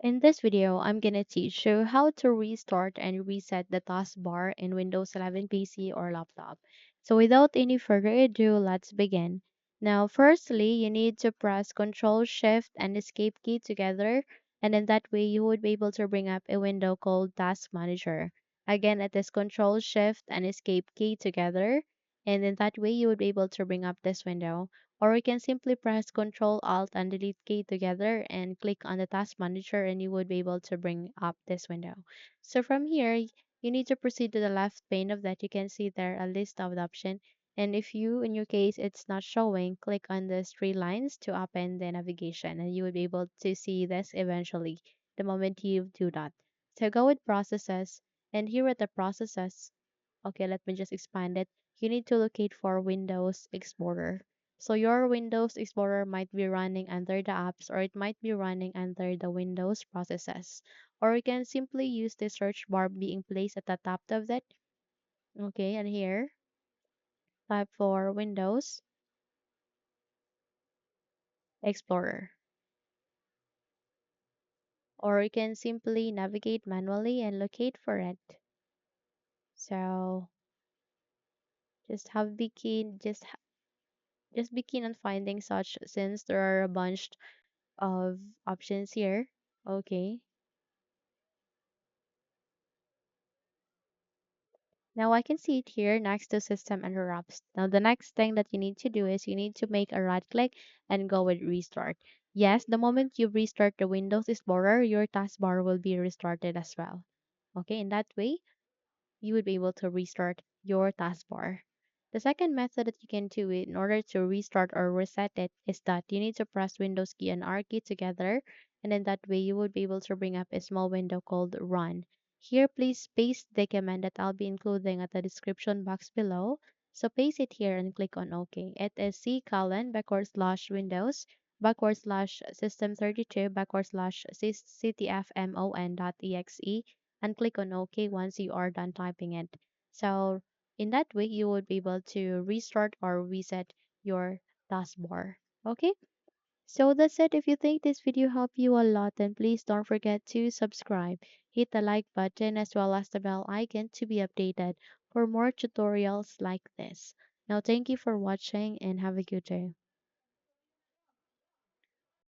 In this video, I'm gonna teach you how to restart and reset the taskbar in Windows 11 PC or laptop. So without any further ado, let's begin. Now, firstly, you need to press Control Shift and Escape key together, and in that way you would be able to bring up a window called Task Manager. Again, it is Control Shift and Escape key together, and in that way you would be able to bring up this window. Or you can simply press Control Alt and Delete key together and click on the Task Manager and you would be able to bring up this window. So from here, you need to proceed to the left pane of that. You can see there a list of the option. And if you, in your case, it's not showing, click on the three lines to open the navigation and you would be able to see this eventually the moment you do that. So go with processes and here at the processes, okay, let me just expand it. You need to locate for Windows Explorer. So your Windows Explorer might be running under the apps or it might be running under the Windows processes. Or you can simply use the search bar being placed at the top of it. Okay, and here, type for Windows Explorer. Or you can simply navigate manually and locate for it. So just have be keen, just be keen on finding such since there are a bunch of options here. Okay. Now I can see it here next to system interrupts. Now the next thing that you need to do is you need to make a right click and go with restart. Yes, the moment you restart the Windows Explorer, your taskbar will be restarted as well. Okay, in that way, you would be able to restart your taskbar. The second method that you can do it in order to restart or reset it is that you need to press Windows key and R key together, and in that way you would be able to bring up a small window called Run. Here, please paste the command that I'll be including at the description box below. So paste it here and click on OK. It is C colon backward slash Windows backward slash system32 backward slash ctfmon.exe and click on OK once you are done typing it. So in that way, you would be able to restart or reset your taskbar. Okay, so that's it. If you think this video helped you a lot, then please don't forget to subscribe, hit the like button as well as the bell icon to be updated for more tutorials like this. Now, thank you for watching and have a good day.